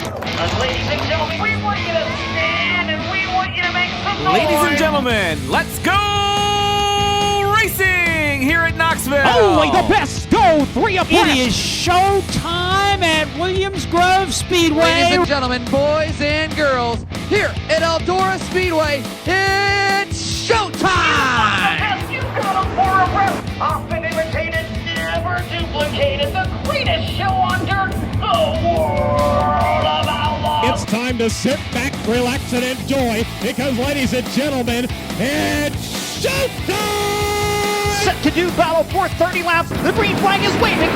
Ladies and gentlemen, we want you to stand and we want you to make some noise. Ladies and gentlemen, let's go racing here at Knoxville. Only the best go 3 abreast. It is show time at Williams Grove Speedway. Ladies and gentlemen, boys and girls, here at Eldora Speedway, it's showtime! You got them for a rep. Often imitated, never duplicated. The greatest show on dirt, the world of Outlaws. It's time to sit back, relax, and enjoy because, ladies and gentlemen, it's showtime! Set to do battle for 30 laps. The green flag is waving.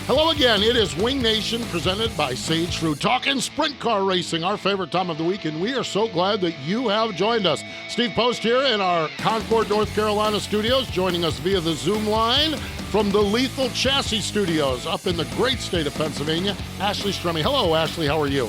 Hello again. It is Wing Nation presented by Sage Fruit. Talking sprint car racing, our favorite time of the week, and we are so glad that you have joined us. Steve Post here in our Concord, North Carolina studios, joining us via the Zoom line from the Lethal Chassis Studios up in the great state of Pennsylvania, Ashley Stremme. Hello, Ashley. How are you?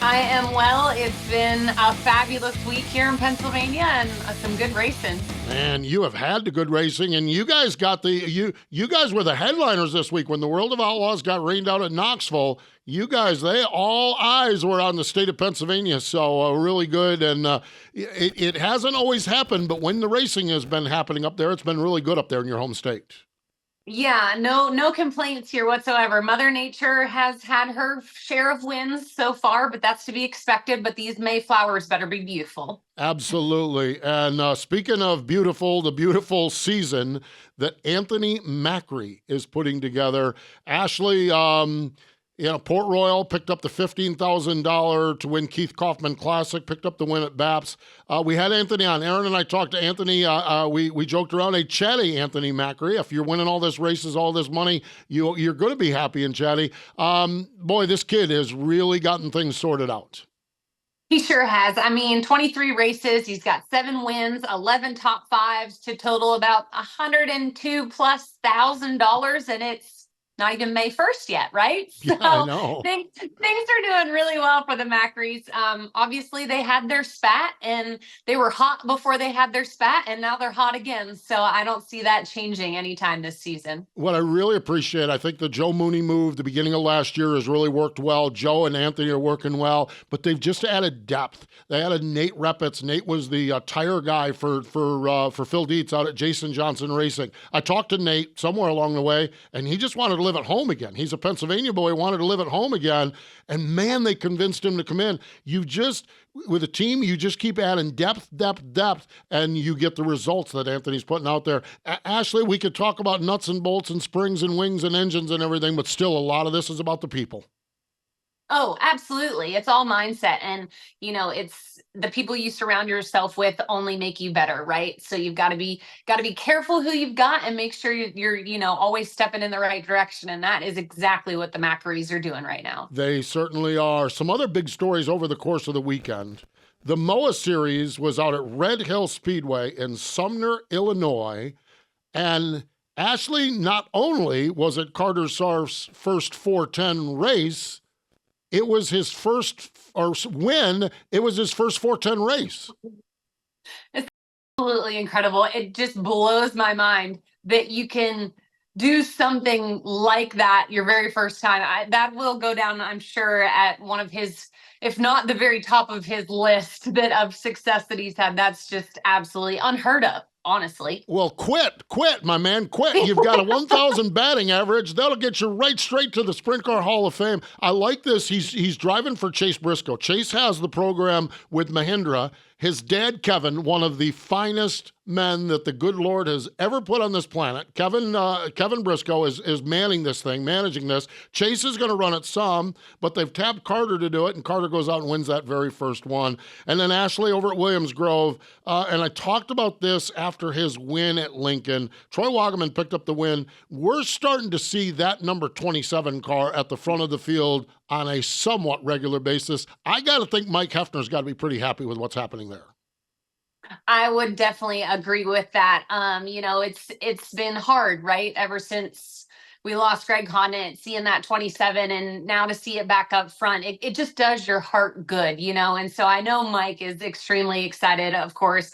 I am well. It's been a fabulous week here in Pennsylvania and some good racing. Man, you have had the good racing, and you guys got you guys were the headliners this week when the World of Outlaws got rained out at Knoxville. You guys, all eyes were on the state of Pennsylvania, so really good. And it hasn't always happened, but when the racing has been happening up there, it's been really good up there in your home state. Yeah, no complaints here whatsoever. Mother Nature has had her share of wins so far, but that's to be expected. But these Mayflowers better be beautiful. Absolutely. And speaking of beautiful, the beautiful season that Anthony Macri is putting together. Ashley, Port Royal picked up the $15,000 to win Keith Kaufman Classic, picked up the win at BAPS. We had Anthony on. Aaron and I talked to Anthony. We joked around, a chatty Anthony Macri. If you're winning all this races, all this money, you're going to be happy and chatty. Boy, this kid has really gotten things sorted out. He sure has. I mean, 23 races. He's got 7 wins, 11 top fives to total about $102,000+, and it's not even May 1st yet, right? Yeah, So I know. things are doing really well for the Macris. Obviously, they had their spat, and they were hot before they had their spat, and now they're hot again. So I don't see that changing anytime this season. What I really appreciate, I think the Joe Mooney move the beginning of last year has really worked well. Joe and Anthony are working well, but they've just added depth. They added Nate Reppitz. Nate was the tire guy for Phil Dietz out at Jason Johnson Racing. I talked to Nate somewhere along the way, and he just wanted to live at home again. He's a Pennsylvania boy, wanted to live at home again, and man, they convinced him to come in. With a team, you just keep adding depth, and you get the results that Anthony's putting out there. Ashley, we could talk about nuts and bolts and springs and wings and engines and everything, but still a lot of this is about the people. Oh, absolutely. It's all mindset. And, it's the people you surround yourself with only make you better, right? So you've got to be careful who you've got and make sure you're always stepping in the right direction. And that is exactly what the Macris are doing right now. They certainly are. Some other big stories over the course of the weekend. The MOA Series was out at Red Hill Speedway in Sumner, Illinois. And Ashley, not only was it Carter Sarf's first 410 race, it was his first win. It was his first 410 race. It's absolutely incredible. It just blows my mind that you can do something like that your very first time. That will go down, I'm sure, at one of his, if not the very top of his list of success that he's had. That's just absolutely unheard of, honestly. Well, quit, my man, quit. You've got a 1,000 batting average. That'll get you right straight to the Sprint Car Hall of Fame. I like this. He's driving for Chase Briscoe. Chase has the program with Mahindra. His dad, Kevin, one of the finest men that the good Lord has ever put on this planet. Kevin Briscoe is manning this thing, managing this. Chase is going to run it some, but they've tapped Carter to do it, and Carter goes out and wins that very first one. And then Ashley over at Williams Grove, and I talked about this after his win at Lincoln. Troy Wagaman picked up the win. We're starting to see that number 27 car at the front of the field on a somewhat regular basis. I got to think Mike Hefner's got to be pretty happy with what's happening there. I would definitely agree with that. It's been hard, right? Ever since we lost Greg Condit, seeing that 27 and now to see it back up front, it just does your heart good, And so I know Mike is extremely excited, of course.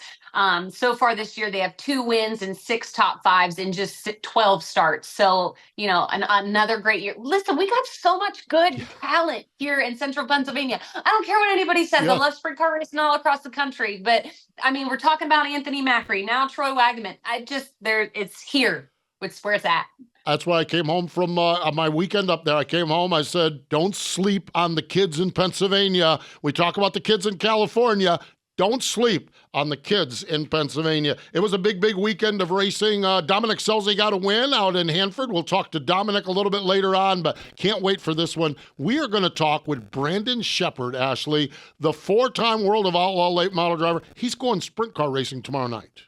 So far this year, they have 2 wins and 6 top 5s in just 12 starts. So, another great year. Listen, we got so much good talent here in Central Pennsylvania. I don't care what anybody says. Yeah. I love sprint car racing all across the country. But, we're talking about Anthony Macri, now Troy Wagaman. It's here. It's where it's at. That's why I came home from my weekend up there. I came home, I said, don't sleep on the kids in Pennsylvania. We talk about the kids in California. Don't sleep on the kids in Pennsylvania. It was a big, big weekend of racing. Dominic Scelzi got a win out in Hanford. We'll talk to Dominic a little bit later on, but can't wait for this one. We are going to talk with Brandon Sheppard, Ashley, the 4-time World of Outlaw late model driver. He's going sprint car racing tomorrow night.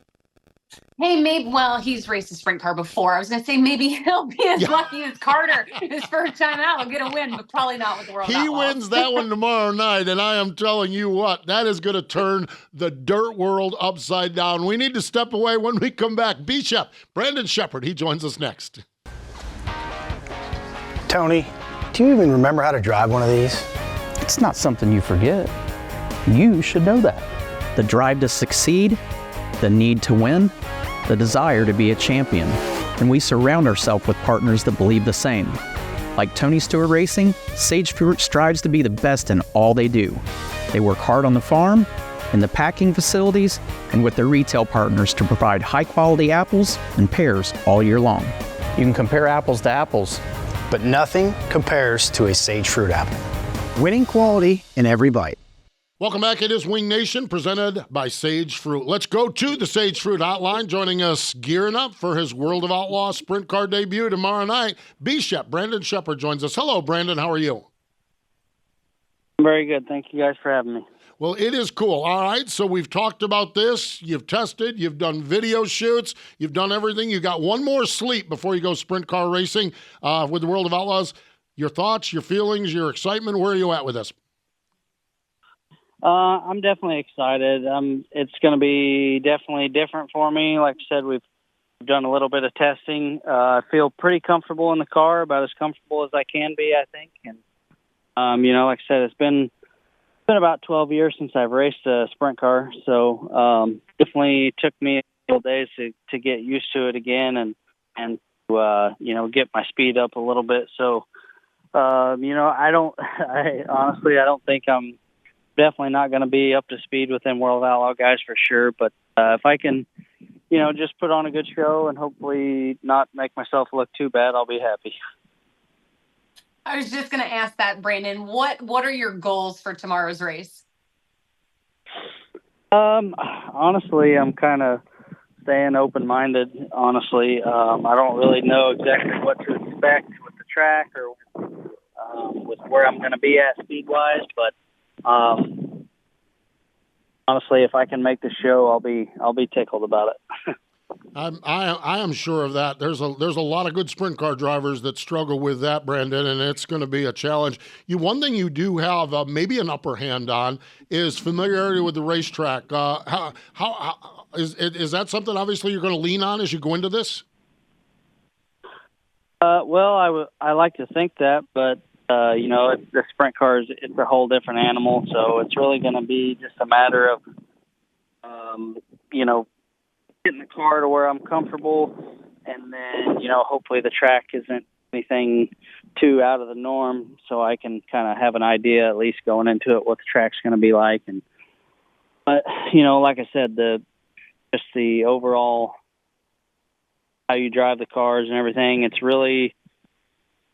Hey, he's raced a sprint car before. I was going to say maybe he'll be as lucky as Carter his first time out. He'll get a win, but probably not with the World Outlaws. He wins that one tomorrow night, and I am telling you what, that is going to turn the dirt world upside down. We need to step away. When we come back, Brandon Sheppard, he joins us next. Tony, do you even remember how to drive one of these? It's not something you forget. You should know that. The drive to succeed, the need to win, the desire to be a champion. And we surround ourselves with partners that believe the same. Like Tony Stewart Racing, Sage Fruit strives to be the best in all they do. They work hard on the farm, in the packing facilities, and with their retail partners to provide high-quality apples and pears all year long. You can compare apples to apples, but nothing compares to a Sage Fruit apple. Winning quality in every bite. Welcome back. It is Wing Nation, presented by Sage Fruit. Let's go to the Sage Fruit hotline. Joining us, gearing up for his World of Outlaws sprint car debut tomorrow night, Brandon Shepard joins us. Hello, Brandon. How are you? Very good. Thank you guys for having me. Well, it is cool. All right, so we've talked about this. You've tested. You've done video shoots. You've done everything. You got one more sleep before you go sprint car racing with the World of Outlaws. Your thoughts, your feelings, your excitement, where are you at with this? I'm definitely excited. It's going to be definitely different for me. Like I said, we've done a little bit of testing. I feel pretty comfortable in the car, about as comfortable as I can be, I think. And, like I said, it's been about 12 years since I've raced a sprint car. So definitely took me a couple days to get used to it again and get my speed up a little bit. So, I don't think I'm definitely not going to be up to speed with them World Outlaw guys for sure. But if I can, just put on a good show and hopefully not make myself look too bad, I'll be happy. I was just going to ask that, Brandon. What are your goals for tomorrow's race? Honestly, I'm kind of staying open-minded. Honestly, I don't really know exactly what to expect with the track or with where I'm going to be at speed-wise, but honestly, if I can make the show, I'll be tickled about it. I am sure of that. There's a lot of good sprint car drivers that struggle with that, Brandon, and it's going to be a challenge. One thing you do have maybe an upper hand on is familiarity with the racetrack. How is that something obviously you're going to lean on as you go into this? Well, I like to think that, but the sprint cars, it's a whole different animal. So it's really going to be just a matter of, getting the car to where I'm comfortable. And then, hopefully the track isn't anything too out of the norm. So I can kind of have an idea, at least going into it, what the track's going to be like. But like I said, the overall, how you drive the cars and everything, it's really,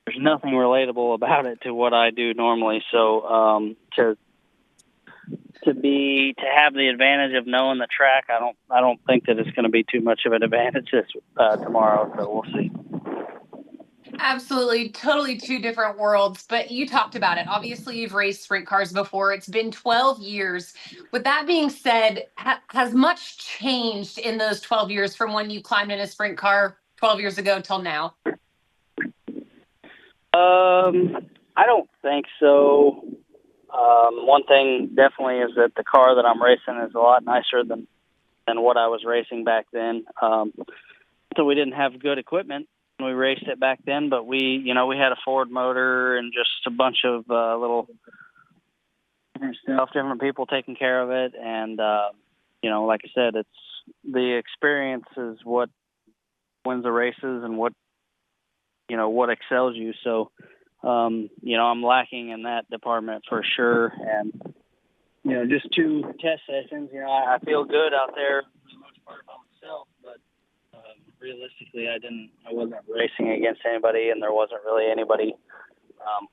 there's nothing relatable about it to what I do normally. So to have the advantage of knowing the track, I don't think that it's going to be too much of an advantage tomorrow. So we'll see. Absolutely, totally two different worlds. But you talked about it. Obviously, you've raced sprint cars before. It's been 12 years. With that being said, has much changed in those 12 years from when you climbed in a sprint car 12 years ago till now? I don't think so. One thing definitely is that the car that I'm racing is a lot nicer than what I was racing back then. So we didn't have good equipment when we raced it back then, but we had a Ford motor and just a bunch of little different stuff, different people taking care of it. And, like I said, it's the experience is what wins the races and what excels you. So, I'm lacking in that department for sure. And, just 2 test sessions, I feel good out there for the most part by myself, but realistically, I wasn't racing against anybody, and there wasn't really anybody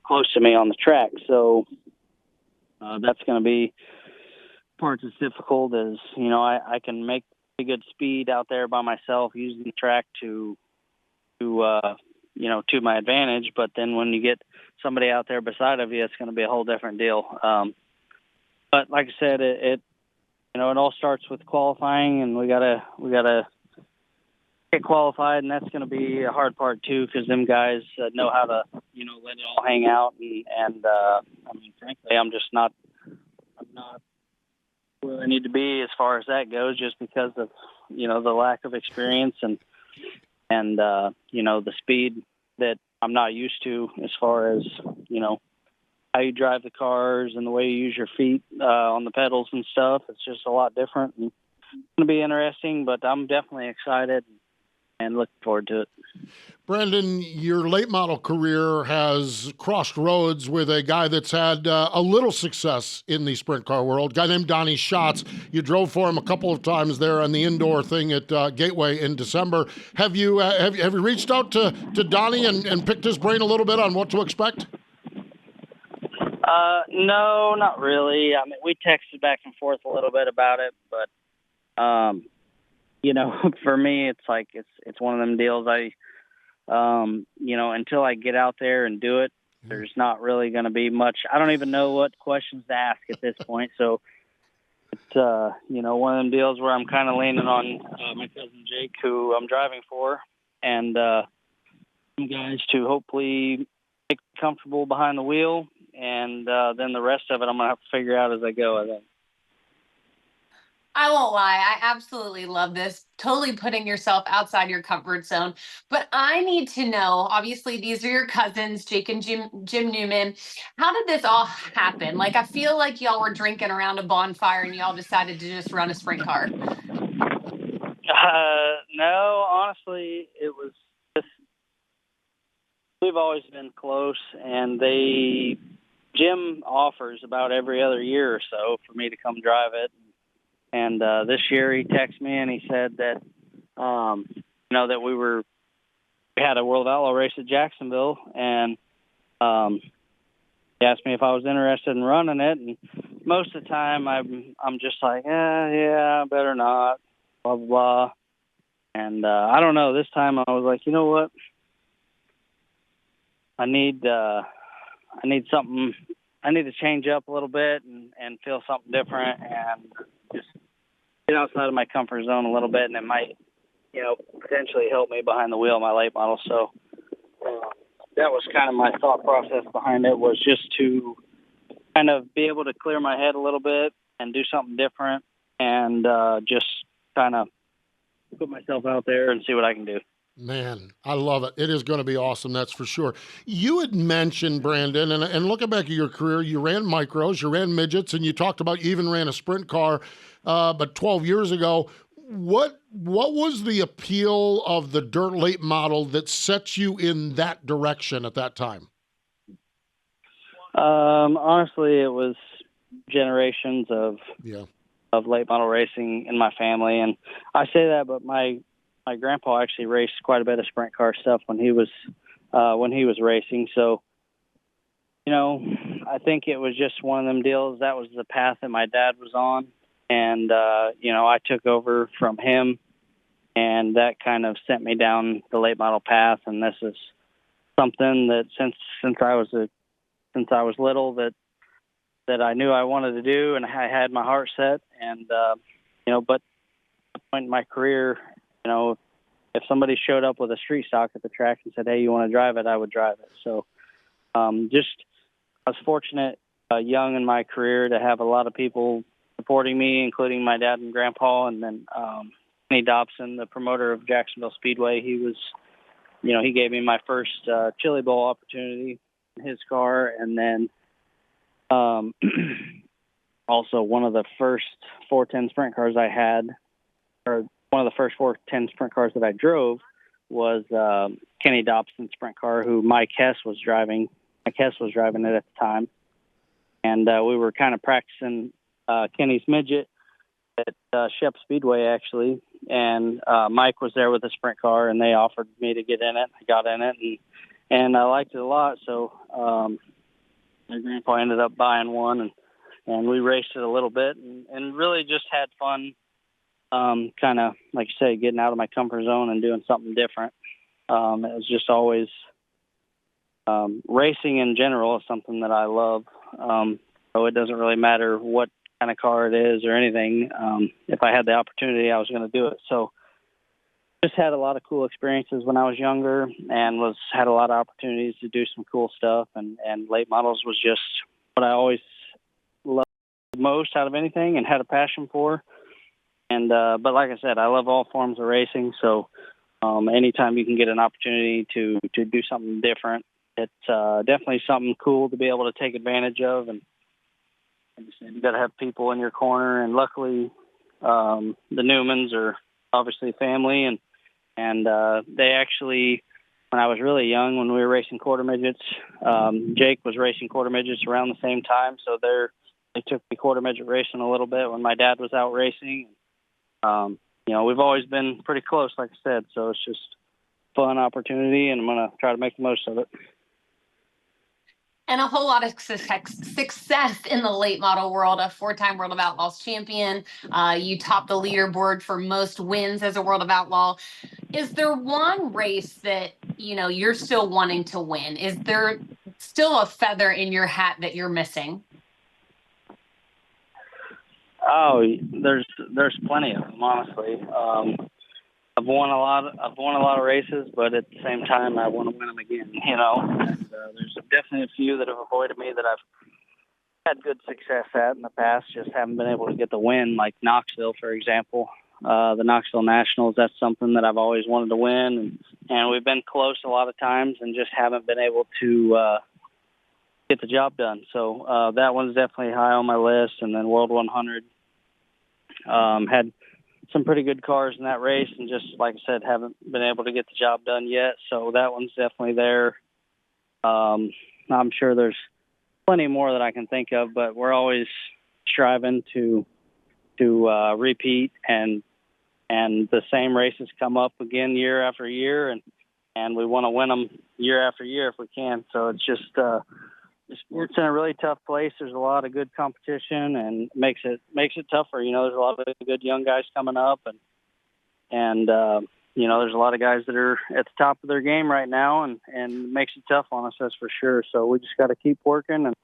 close to me on the track. So that's going to be part that's difficult is, I can make pretty good speed out there by myself using the track to my advantage. But then when you get somebody out there beside of you, it's going to be a whole different deal. But like I said, it all starts with qualifying, and we gotta get qualified, and that's going to be a hard part too, because them guys know how to, let it all hang out. And frankly, I'm not where I need to be as far as that goes, just because of, the lack of experience and the speed that I'm not used to as far as, how you drive the cars and the way you use your feet on the pedals and stuff. It's just a lot different. And it's going to be interesting, but I'm definitely excited and looking forward to it. Brandon, your late model career has crossed roads with a guy that's had a little success in the sprint car world, a guy named Donnie Schatz. You drove for him a couple of times there on the indoor thing at Gateway in December. Have you reached out to Donnie and picked his brain a little bit on what to expect? No, not really. I mean, we texted back and forth a little bit about it, but for me, it's like it's one of them deals. Until I get out there and do it, there's not really going to be much. I don't even know what questions to ask at this point. So it's one of them deals where I'm kind of leaning on my cousin Jake, who I'm driving for, and some guys to hopefully get comfortable behind the wheel, and then the rest of it I'm gonna have to figure out as I go, I think. I won't lie. I absolutely love this. Totally putting yourself outside your comfort zone. But I need to know, obviously, these are your cousins, Jake and Jim Newman. How did this all happen? Like, I feel like y'all were drinking around a bonfire and y'all decided to just run a sprint car. No, honestly, it was just, we've always been close, and Jim offers about every other year or so for me to come drive it. And this year he texted me and he said that, that we had a World Outlaw race at Jacksonville, and he asked me if I was interested in running it. And most of the time I'm just like, yeah, better not, blah, blah, blah. And I don't know, this time I was like, you know what? I need something. I need to change up a little bit and feel something different, and just get outside of my comfort zone a little bit, and it might, potentially help me behind the wheel of my late model. So that was kind of my thought process behind it, was just to kind of be able to clear my head a little bit and do something different, and just kind of put myself out there and see what I can do. Man, I love it. It is going to be awesome, that's for sure. You had mentioned, Brandon, and looking back at your career, you ran micros, you ran midgets, and you talked about you even ran a sprint car, but 12 years ago. What was the appeal of the dirt late model that set you in that direction at that time? Honestly, it was generations of late model racing in my family, and I say that, but my grandpa actually raced quite a bit of sprint car stuff when he was racing. So, I think it was just one of them deals. That was the path that my dad was on. And, I took over from him, and that kind of sent me down the late model path. And this is something that since I was little that I knew I wanted to do, and I had my heart set. And, but at the point in my career, if somebody showed up with a street stock at the track and said, hey, you want to drive it, I would drive it. So I was fortunate young in my career to have a lot of people supporting me, including my dad and grandpa. And then Kenny Dobson, the promoter of Jacksonville Speedway, he was, he gave me my first Chili Bowl opportunity in his car. And then also one of the first 410 sprint cars I had, or one of the first 410 sprint cars that I drove was Kenny Dobson's sprint car, who Mike Hess was driving. Mike Hess was driving it at the time. And we were kind of practicing Kenny's midget at Shep Speedway, actually. And Mike was there with a sprint car, and they offered me to get in it. I got in it, and I liked it a lot. So my grandpa ended up buying one, and we raced it a little bit and really just had fun, kind of, like you say, getting out of my comfort zone and doing something different. It was just always racing in general is something that I love. So it doesn't really matter what kind of car it is or anything. If I had the opportunity, I was going to do it. So just had a lot of cool experiences when I was younger and had a lot of opportunities to do some cool stuff. And late models was just what I always loved most out of anything and had a passion for. And but like I said, I love all forms of racing. So anytime you can get an opportunity to do something different, it's definitely something cool to be able to take advantage of. And you got to have people in your corner. And luckily, the Newmans are obviously family. And they actually, when I was really young, when we were racing quarter midgets, Jake was racing quarter midgets around the same time. So they took me quarter midget racing a little bit when my dad was out racing. We've always been pretty close, like I said. So it's just a fun opportunity, and I'm going to try to make the most of it. And a whole lot of success in the late model world, a 4-time World of Outlaws champion. You topped the leaderboard for most wins as a World of Outlaw. Is there one race that, you're still wanting to win? Is there still a feather in your hat that you're missing? Oh, there's plenty of them, honestly. I've won a lot of races, but at the same time, I want to win them again. And, there's definitely a few that have avoided me that I've had good success at in the past, just haven't been able to get the win. Like Knoxville, for example, the Knoxville Nationals. That's something that I've always wanted to win, and we've been close a lot of times, and just haven't been able to get the job done. So that one's definitely high on my list. And then World 100 had some pretty good cars in that race, and just like I said, haven't been able to get the job done yet. So that one's definitely there. I'm sure there's plenty more that I can think of, but we're always striving to repeat, and the same races come up again year after year, and we want to win them year after year if we can. So it's just the sport's in a really tough place. There's a lot of good competition, and makes it tougher. There's a lot of good young guys coming up, and there's a lot of guys that are at the top of their game right now, and makes it tough on us, that's for sure. So we just got to keep working and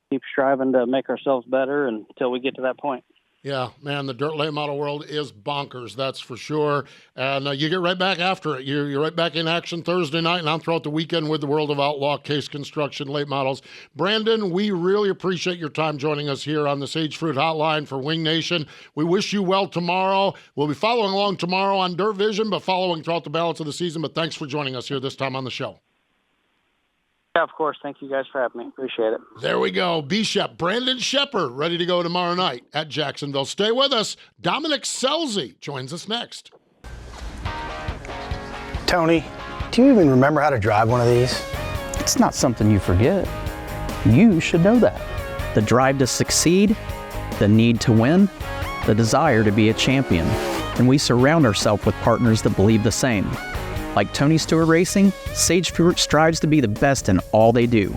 keep striving to make ourselves better until we get to that point. Yeah, man, the dirt late model world is bonkers, that's for sure. And you get right back after it. You're right back in action Thursday night and on throughout the weekend with the World of Outlaw Case Construction late models. Brandon, we really appreciate your time joining us here on the Sage Fruit Hotline for Wing Nation. We wish you well tomorrow. We'll be following along tomorrow on Dirt Vision, but following throughout the balance of the season. But thanks for joining us here this time on the show. Yeah, of course. Thank you guys for having me. Appreciate it. There we go. B-Shep, Brandon Sheppard, ready to go tomorrow night at Jacksonville. Stay with us. Dominic Scelzi joins us next. Tony, do you even remember how to drive one of these? It's not something you forget. You should know that. The drive to succeed, the need to win, the desire to be a champion. And we surround ourselves with partners that believe the same. Like Tony Stewart Racing, Sage Fruit strives to be the best in all they do.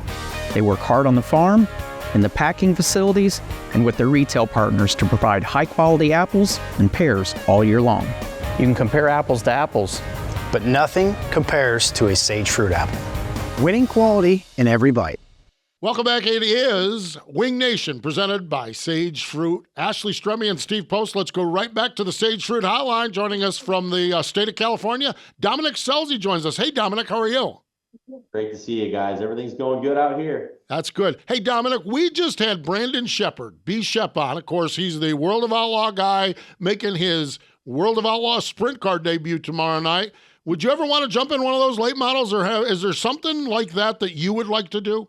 They work hard on the farm, in the packing facilities, and with their retail partners to provide high-quality apples and pears all year long. You can compare apples to apples, but nothing compares to a Sage Fruit apple. Winning quality in every bite. Welcome back. It is Wing Nation, presented by Sage Fruit. Ashley Stremme and Steve Post. Let's go right back to the Sage Fruit Hotline. Joining us from the state of California, Dominic Scelzi joins us. Hey, Dominic, how are you? Great to see you guys. Everything's going good out here. That's good. Hey, Dominic, we just had Brandon Sheppard, B-Shep, on. Of course, he's the World of Outlaw guy making his World of Outlaw sprint car debut tomorrow night. Would you ever want to jump in one of those late models, or is there something like that you would like to do?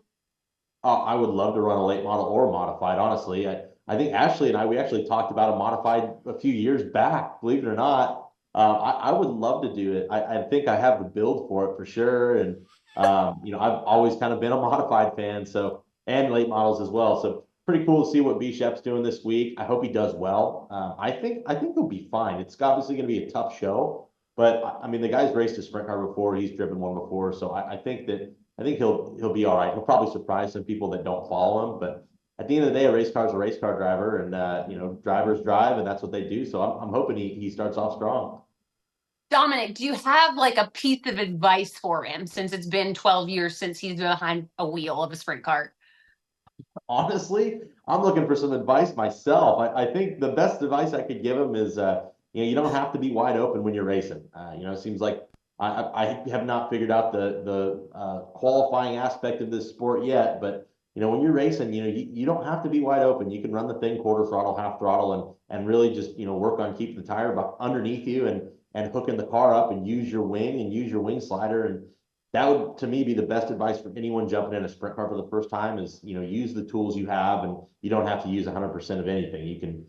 I would love to run a late model or modified, honestly. I think Ashley and we actually talked about a modified a few years back, believe it or not. I would love to do it. I think I have the build for it for sure. And, I've always kind of been a modified fan, so, and late models as well. So pretty cool to see what B-Shep's doing this week. I hope he does well. I think he'll be fine. It's obviously going to be a tough show, but I mean, the guy's raced a sprint car before. He's driven one before. So I think he'll be all right. He'll probably surprise some people that don't follow him, but at the end of the day, a race car is a race car driver, and drivers drive, and that's what they do. So I'm hoping he starts off strong. Dominic, do you have like a piece of advice for him since it's been 12 years since he's been behind a wheel of a sprint car? Honestly, I'm looking for some advice myself. I think the best advice I could give him is, you don't have to be wide open when you're racing. It seems like I have not figured out the qualifying aspect of this sport yet, but when you're racing, you don't have to be wide open. You can run the thing quarter throttle, half throttle, and really just, work on keeping the tire underneath you and hooking the car up and use your wing and use your wing slider. And that would, to me, be the best advice for anyone jumping in a sprint car for the first time is, use the tools you have, and you don't have to use 100% of anything. You can,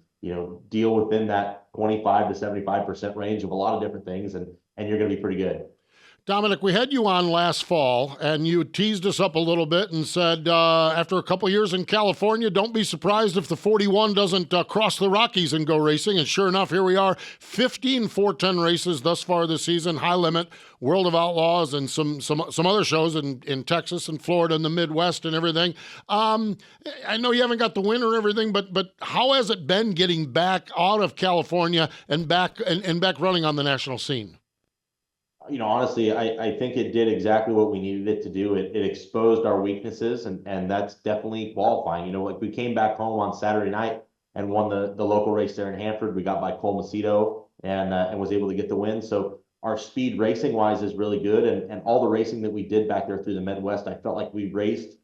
deal within that 25 to 75% range of a lot of different things, and you're going to be pretty good. Dominic, we had you on last fall, and you teased us up a little bit and said, after a couple years in California, don't be surprised if the 41 doesn't cross the Rockies and go racing. And sure enough, here we are, 15 410 races thus far this season, High Limit, World of Outlaws, and some other shows in Texas and Florida and the Midwest and everything. I know you haven't got the win or everything, but how has it been getting back out of California and back running on the national scene? Honestly, I think it did exactly what we needed it to do. It exposed our weaknesses, and that's definitely qualifying. Like we came back home on Saturday night and won the local race there in Hanford. We got by Cole Macedo and was able to get the win. So our speed racing wise is really good. And all the racing that we did back there through the Midwest, I felt like we raced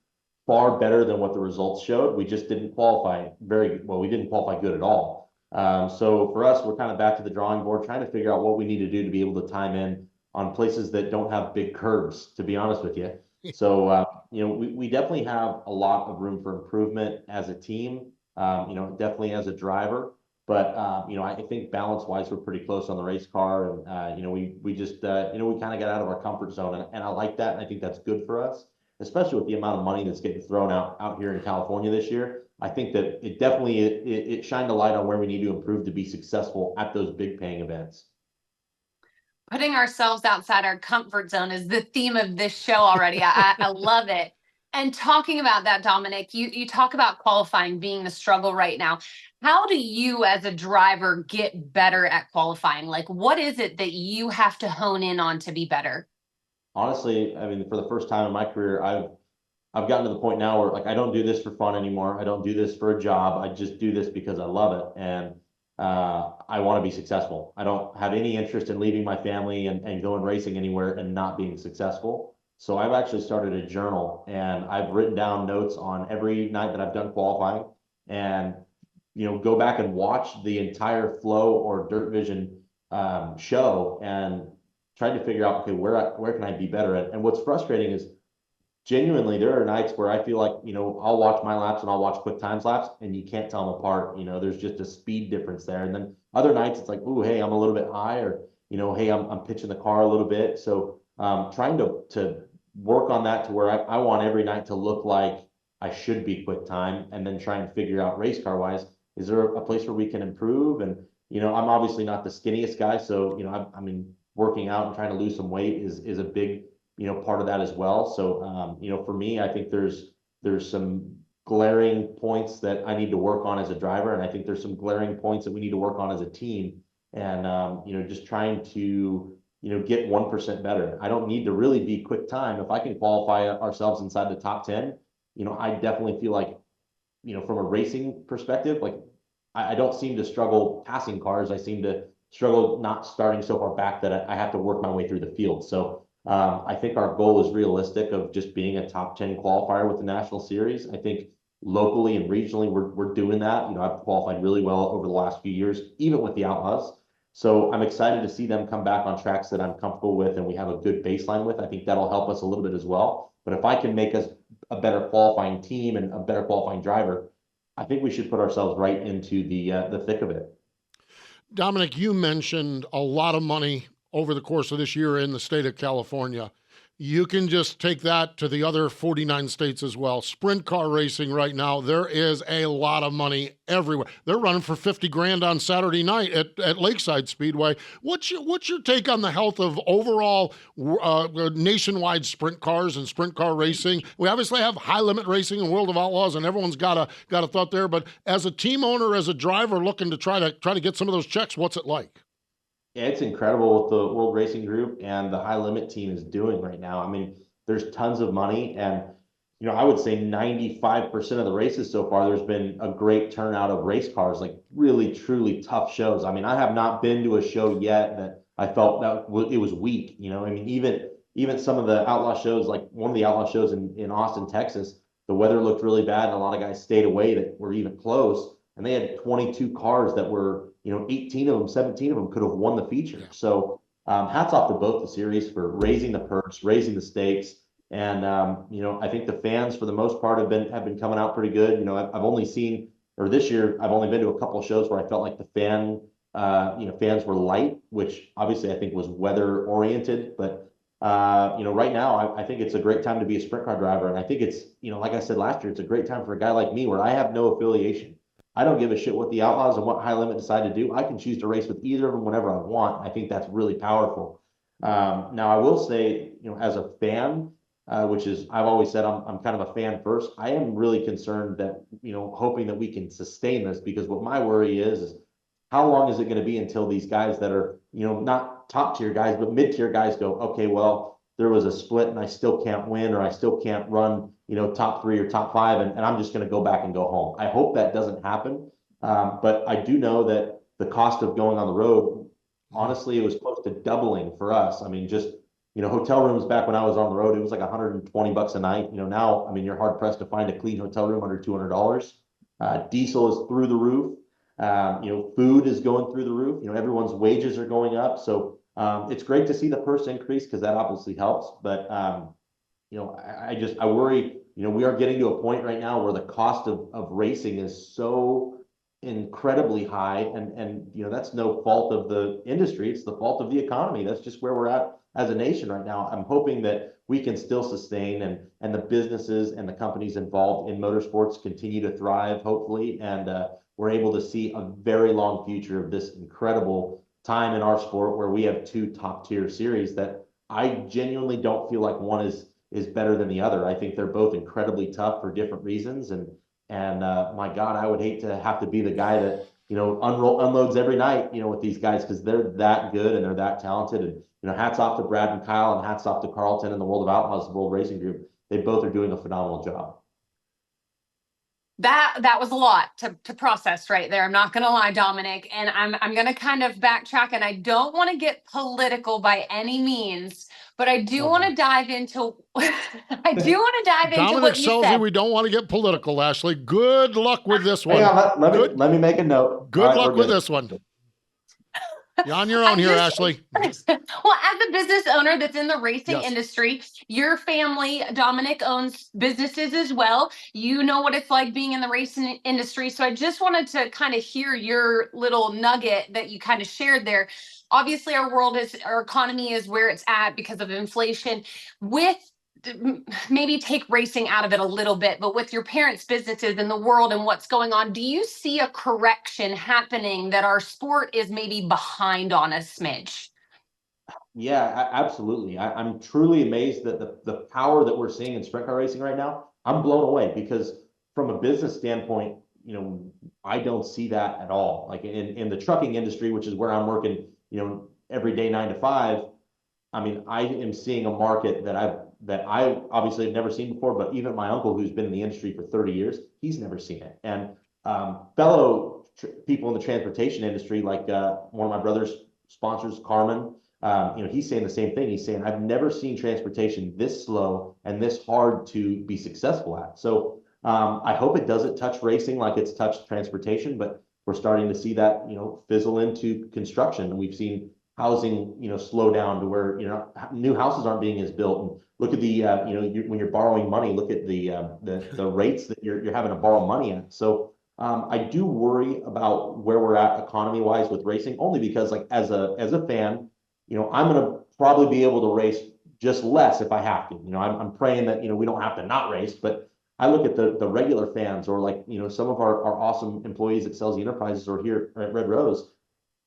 far better than what the results showed. We just didn't qualify very well. We didn't qualify good at all. So for us, we're kind of back to the drawing board, trying to figure out what we need to do to be able to time in on places that don't have big curves, to be honest with you. So, we definitely have a lot of room for improvement as a team, definitely as a driver. But, I think balance-wise, we're pretty close on the race car. And, we just, we kind of got out of our comfort zone. And I like that. And I think that's good for us, especially with the amount of money that's getting thrown out here in California this year. I think that it definitely, it shined a light on where we need to improve to be successful at those big paying events. Putting ourselves outside our comfort zone is the theme of this show already. I love it. And talking about that, Dominic, you talk about qualifying being the struggle right now. How do you as a driver get better at qualifying? Like, what is it that you have to hone in on to be better? Honestly, I mean, for the first time in my career, I've gotten to the point now where, like, I don't do this for fun anymore. I don't do this for a job. I just do this because I love it. And I want to be successful. I don't have any interest in leaving my family and going racing anywhere and not being successful. So I've actually started a journal, and I've written down notes on every night that I've done qualifying, and go back and watch the entire Flow or Dirt Vision show and try to figure out, okay, where can I be better at? And what's frustrating is, genuinely, there are nights where I feel like, I'll watch my laps and I'll watch quick times laps, and you can't tell them apart. There's just a speed difference there. And then other nights it's like, ooh, hey, I'm a little bit high, or, hey, I'm pitching the car a little bit. So trying to work on that to where I want every night to look like I should be quick time, and then try and figure out race car wise, is there a place where we can improve? And, I'm obviously not the skinniest guy. So, I mean, working out and trying to lose some weight is a big, part of that as well. So, for me, I think there's some glaring points that I need to work on as a driver. And I think there's some glaring points that we need to work on as a team. And, just trying to, get 1% better. I don't need to really be quick time. If I can qualify ourselves inside the top 10, I definitely feel like, from a racing perspective, like I don't seem to struggle passing cars. I seem to struggle not starting so far back that I have to work my way through the field. So, I think our goal is realistic of just being a top 10 qualifier with the National Series. I think locally and regionally, we're doing that. I've qualified really well over the last few years, even with the Outlaws. So I'm excited to see them come back on tracks that I'm comfortable with and we have a good baseline with. I think that'll help us a little bit as well. But if I can make us a better qualifying team and a better qualifying driver, I think we should put ourselves right into the thick of it. Dominic, you mentioned a lot of money over the course of this year in the state of California. You can just take that to the other 49 states as well. Sprint car racing right now, there is a lot of money everywhere. They're running for 50 grand on Saturday night at Lakeside Speedway. What's your take on the health of overall nationwide sprint cars and sprint car racing? We obviously have high limit racing and World of Outlaws, and everyone's got a thought there. But as a team owner, as a driver looking to try to get some of those checks, what's it like? Yeah, it's incredible what the World Racing Group and the High Limit team is doing right now. I mean, there's tons of money, and I would say 95% of the races so far, there's been a great turnout of race cars, like really, truly tough shows. I mean, I have not been to a show yet that I felt that it was weak. I mean, even some of the outlaw shows, like one of the outlaw shows in Austin, Texas, the weather looked really bad, and a lot of guys stayed away that were even close, and they had 22 cars that were 18 of them, 17 of them could have won the feature. So hats off to both the series for raising the purse, raising the stakes. And, I think the fans for the most part have been coming out pretty good. I've only seen, or this year, I've only been to a couple of shows where I felt like the fans were light, which obviously I think was weather oriented. But, right now, I think it's a great time to be a sprint car driver. And I think it's, like I said last year, it's a great time for a guy like me where I have no affiliation. I don't give a shit what the Outlaws and what High Limit decide to do. I can choose to race with either of them whenever I want. I think that's really powerful. Now, I will say, as a fan, which is, I've always said I'm kind of a fan first. I am really concerned that, hoping that we can sustain this, because what my worry is how long is it going to be until these guys that are, not top tier guys, but mid tier guys go, okay, well, there was a split and I still can't win, or I still can't run, top 3 or top 5, and I'm just going to go back and go home. I hope that doesn't happen. But I do know that the cost of going on the road, honestly, it was close to doubling for us. I mean, just, hotel rooms back when I was on the road, it was like $120 a night. Now, I mean, you're hard pressed to find a clean hotel room under $200. Diesel is through the roof. Food is going through the roof. Everyone's wages are going up. So it's great to see the purse increase, because that obviously helps. But, I worry, we are getting to a point right now where the cost of racing is so incredibly high, and that's no fault of the industry, it's the fault of the economy. That's just where we're at as a nation right now. I'm hoping that we can still sustain, and the businesses and the companies involved in motorsports continue to thrive, hopefully, and we're able to see a very long future of this incredible time in our sport, where we have 2 top tier series that I genuinely don't feel like one is better than the other. I think they're both incredibly tough for different reasons, and my God, I would hate to have to be the guy that unloads every night with these guys, because they're that good and they're that talented. And hats off to Brad and Kyle, and hats off to Carlton and the World of Outlaws, the World Racing Group. They both are doing a phenomenal job. That was a lot to process right there. I'm not going to lie, Dominic, and I'm going to kind of backtrack, and I don't want to get political by any means, but I do want to dive into Dominic Scelzi, we don't want to get political, Ashley. Good luck with this one. Hang on, let me make a note. Good luck with this one. You're on your own here, Ashley. Well, as a business owner that's in the racing industry, your family, Dominic, owns businesses as well. You know what it's like being in the racing industry. So I just wanted to kind of hear your little nugget that you kind of shared there. Obviously, our economy is where it's at because of inflation. With maybe take racing out of it a little bit, but with your parents' businesses and the world and what's going on, do you see a correction happening that our sport is maybe behind on a smidge? Yeah, absolutely. I'm truly amazed that the power that we're seeing in sprint car racing right now. I'm blown away, because from a business standpoint, I don't see that at all. Like in the trucking industry, which is where I'm working, every day 9 to 5. I mean, I am seeing a market that I obviously have never seen before, but even my uncle, who's been in the industry for 30 years, he's never seen it. And fellow people in the transportation industry, like one of my brother's sponsors, Carmen, he's saying the same thing. He's saying, I've never seen transportation this slow and this hard to be successful at. So I hope it doesn't touch racing like it's touched transportation, but we're starting to see that, fizzle into construction. And we've seen housing, slow down to where, new houses aren't being as built. And look at the, when you're borrowing money, look at the rates that you're having to borrow money at. So I do worry about where we're at economy-wise with racing, only because like as a fan, I'm going to probably be able to race just less if I have to. I'm praying that, we don't have to not race, but I look at the regular fans or like, some of our awesome employees at Scelzi Enterprises or here at Red Rose.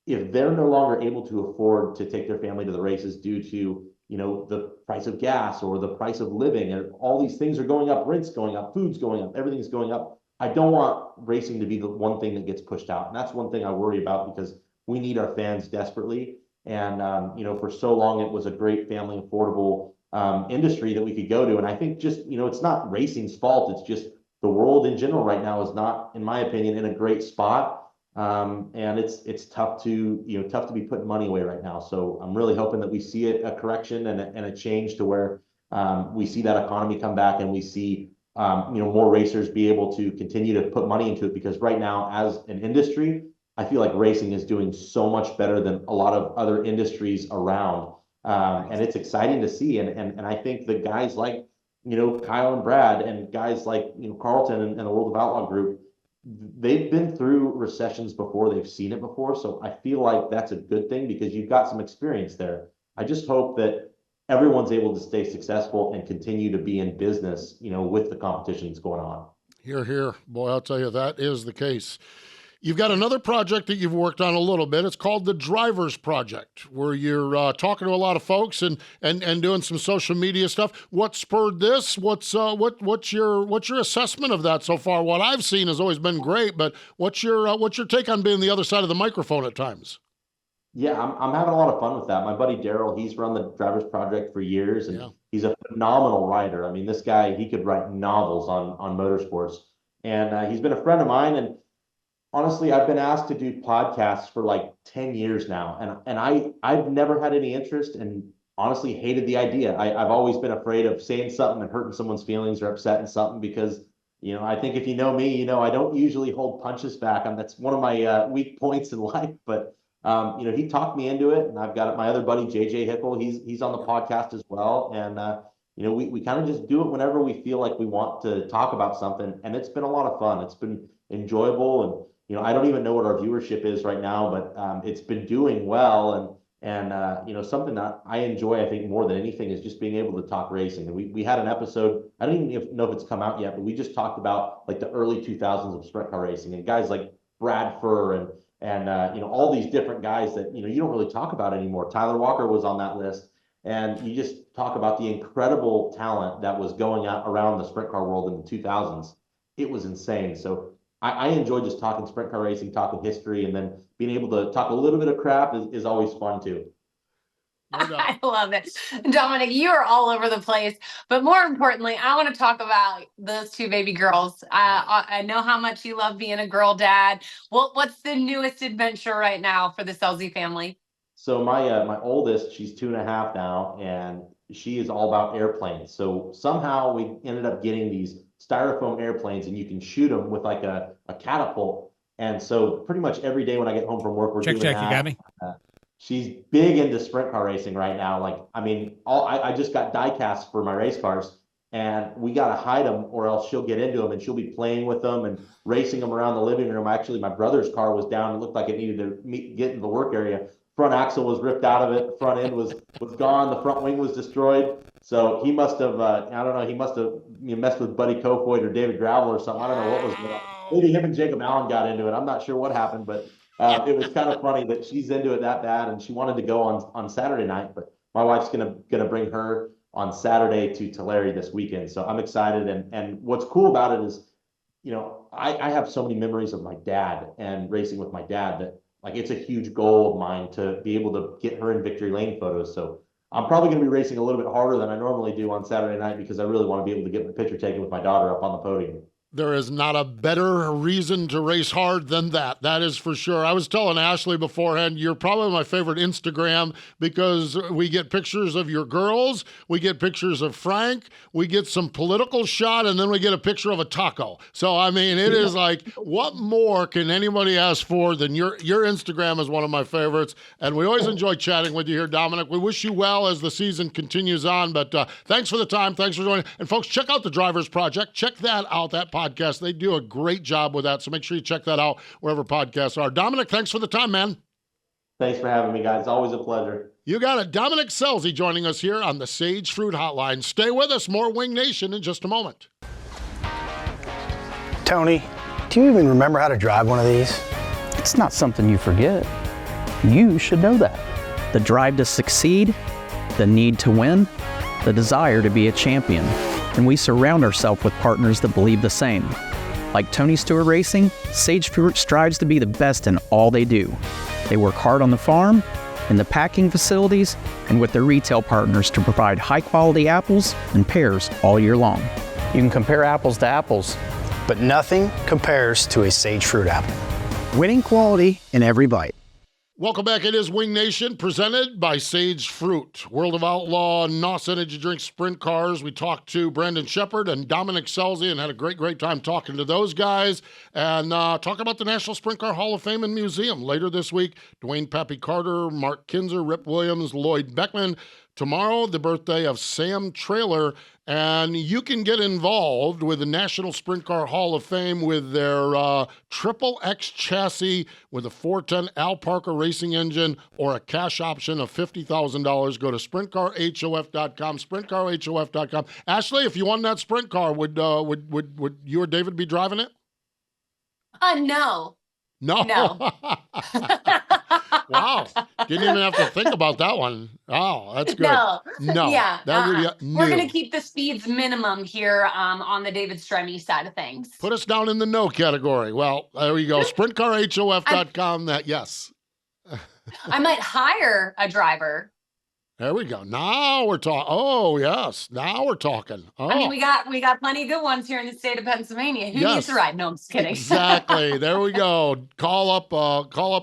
If they're no longer able to afford to take their family to the races due to, the price of gas or the price of living and all these things are going up, rent's going up, food's going up, everything's going up. I don't want racing to be the one thing that gets pushed out. And that's one thing I worry about because we need our fans desperately. And, for so long, it was a great family affordable industry that we could go to. And I think just, it's not racing's fault. It's just the world in general right now is not, in my opinion, in a great spot. And it's tough to be putting money away right now. So I'm really hoping that we see a correction and a change to where we see that economy come back and we see more racers be able to continue to put money into it, because right now as an industry, I feel like racing is doing so much better than a lot of other industries around. And it's exciting to see. And I think the guys like, Kyle and Brad and guys like, Carlton and the World of Outlaw group, they've been through recessions before, they've seen it before. So I feel like that's a good thing because you've got some experience there. I just hope that everyone's able to stay successful and continue to be in business, with the competition that's going on. Hear, hear. Boy, I'll tell you, that is the case. You've got another project that you've worked on a little bit. It's called the Drivers Project, where you're talking to a lot of folks and doing some social media stuff. What spurred this? What's your assessment of that so far? What I've seen has always been great, but what's your take on being the other side of the microphone at times? Yeah, I'm having a lot of fun with that. My buddy Daryl, he's run the Drivers Project for years, and he's a phenomenal writer. I mean, this guy, he could write novels on motorsports, and he's been a friend of mine. And honestly, I've been asked to do podcasts for like 10 years now, and I've never had any interest and honestly hated the idea. I've always been afraid of saying something and hurting someone's feelings or upsetting something because, I think if you know me, I don't usually hold punches back. That's one of my weak points in life, but he talked me into it, and I've got my other buddy, JJ Hickle. He's on the podcast as well. And, we kind of just do it whenever we feel like we want to talk about something. And it's been a lot of fun. It's been enjoyable. And, I don't even know what our viewership is right now, but it's been doing well. And something that I enjoy, I think, more than anything is just being able to talk racing. And we had an episode, I don't even know if it's come out yet, but we just talked about like the early 2000s of sprint car racing and guys like Brad Furr and all these different guys that, you don't really talk about anymore. Tyler Walker was on that list. And you just talk about the incredible talent that was going out around the sprint car world in the 2000s. It was insane. So I enjoy just talking sprint car racing, talking history, and then being able to talk a little bit of crap is always fun too. I love it. Dominic, you are all over the place. But more importantly, I want to talk about those two baby girls. I know how much you love being a girl dad. What's the newest adventure right now for the Scelzi family? So my oldest, she's 2.5 now, and she is all about airplanes. So somehow we ended up getting these styrofoam airplanes, and you can shoot them with like a catapult. And so pretty much every day when I get home from work, we're doing that. You got me. She's big into sprint car racing right now. Like, I mean, I just got die casts for my race cars, and we got to hide them or else she'll get into them and she'll be playing with them and racing them around the living room. Actually, my brother's car was down. It looked like it needed to get in the work area. Front axle was ripped out of it. The front end was gone. The front wing was destroyed. So he must have, I don't know, he must have messed with Buddy Kofoid or David Gravel or something. I don't know what was going on. Maybe him and Jacob Allen got into it. I'm not sure what happened, but it was kind of funny that she's into it that bad, and she wanted to go on Saturday night, but my wife's gonna bring her on Saturday to Tulare this weekend. So I'm excited. And what's cool about it is, I have so many memories of my dad and racing with my dad that like it's a huge goal of mine to be able to get her in victory lane photos. So I'm probably going to be racing a little bit harder than I normally do on Saturday night because I really want to be able to get my picture taken with my daughter up on the podium. There is not a better reason to race hard than that. That is for sure. I was telling Ashley beforehand, you're probably my favorite Instagram because we get pictures of your girls, we get pictures of Frank, we get some political shot, and then we get a picture of a taco. So, I mean, it is like, what more can anybody ask for than your Instagram is one of my favorites. And we always enjoy chatting with you here, Dominic. We wish you well as the season continues on. But thanks for the time. Thanks for joining. And folks, check out the Drivers Project. Check that out. That podcast. They do a great job with that, so make sure you check that out wherever podcasts are. Dominic, thanks for the time, man. Thanks for having me, guys. It's always a pleasure. You got it. Dominic Scelzi joining us here on the Sage Fruit Hotline. Stay with us. More Wing Nation in just a moment. Tony, do you even remember how to drive one of these? It's not something you forget. You should know that. The drive to succeed, the need to win, the desire to be a champion. And we surround ourselves with partners that believe the same. Like Tony Stewart Racing, Sage Fruit strives to be the best in all they do. They work hard on the farm, in the packing facilities, and with their retail partners to provide high-quality apples and pears all year long. You can compare apples to apples, but nothing compares to a Sage Fruit apple. Winning quality in every bite. Welcome back. It is Wing Nation, presented by Sage Fruit. World of Outlaw, NOS Energy Drink Sprint Cars. We talked to Brandon Sheppard and Dominic Scelzi and had a great time talking to those guys and talk about the National Sprint Car Hall of Fame and Museum. Later this week, Dwayne Pappy Carter, Mark Kinzer, Rip Williams, Lloyd Beckman. Tomorrow, the birthday of Sam Traylor, and you can get involved with the National Sprint Car Hall of Fame with their Triple X chassis with a 410 Al Parker racing engine or a cash option of $50,000. Go to sprintcarhof.com, sprintcarhof.com. Ashley, if you won that sprint car, would you or David be driving it? No. No. Wow. Didn't even have to think about that one. Oh, that's good. No. Yeah. We're We're going to keep the speeds minimum here on the David Stremme side of things. Put us down in the no category. Well, there you go. Sprintcarhof.com. Yes. I might hire a driver. There we go. Now we're talking. Oh, yes. Now we're talking. Oh. I mean, we got plenty of good ones here in the state of Pennsylvania. Who needs to ride? No, I'm just kidding. Exactly. There we go. Call up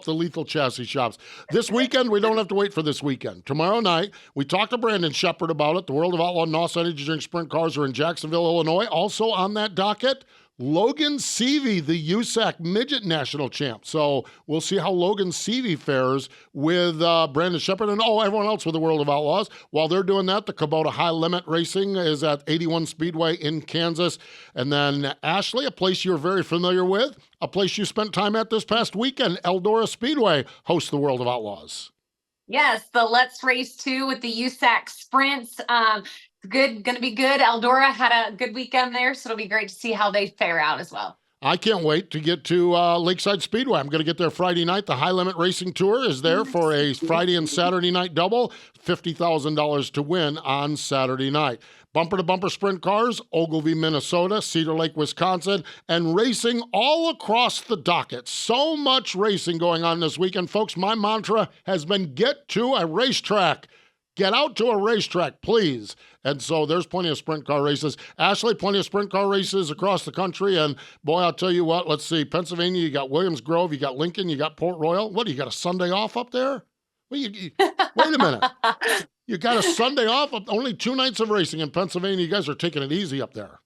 the Lethal Chassis shops. This weekend, we don't have to wait for this weekend. Tomorrow night, we talked to Brandon Sheppard about it. The World of Outlaw NOS Energy Drink Sprint Cars are in Jacksonville, Illinois. Also on that docket, Logan Seavey, the USAC Midget National Champ. So we'll see how Logan Seavey fares with Brandon Sheppard and everyone else with the World of Outlaws. While they're doing that, the Kubota High Limit Racing is at 81 Speedway in Kansas. And then Ashley, a place you're very familiar with, a place you spent time at this past weekend, Eldora Speedway hosts the World of Outlaws. Yes, the Let's Race 2 with the USAC Sprints. Going to be good. Eldora had a good weekend there, so it'll be great to see how they fare out as well. I can't wait to get to Lakeside Speedway. I'm going to get there Friday night. The High Limit Racing Tour is there for a Friday and Saturday night double. $50,000 to win on Saturday night. Bumper-to-bumper sprint cars, Ogilvie, Minnesota, Cedar Lake, Wisconsin, and racing all across the docket. So much racing going on this weekend. Folks, my mantra has been get to a racetrack. Get out to a racetrack, please. And so there's plenty of sprint car races. Ashley, plenty of sprint car races across the country. And boy, I'll tell you what, let's see. Pennsylvania, you got Williams Grove, you got Lincoln, you got Port Royal. What, you got a Sunday off up there? Well, wait a minute. You got a Sunday off? Only 2 nights of racing in Pennsylvania. You guys are taking it easy up there.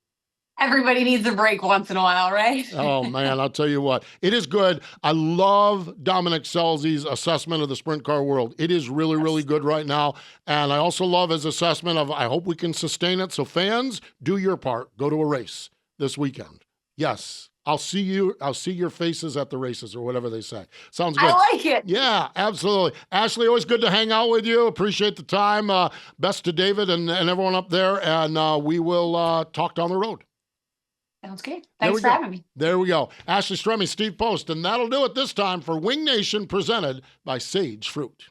Everybody needs a break once in a while, right? Oh, man, I'll tell you what. It is good. I love Dominic Scelzi's assessment of the sprint car world. It is really, really good right now. And I also love his assessment of, I hope we can sustain it. So fans, do your part. Go to a race this weekend. Yes. I'll see your faces at the races or whatever they say. Sounds good. I like it. Yeah, absolutely. Ashley, always good to hang out with you. Appreciate the time. Best to David and everyone up there. And we will talk down the road. Sounds good. Thanks for having me. There we go. Ashley Stremme, Steve Post. And that'll do it this time for Wing Nation, presented by Sage Fruit.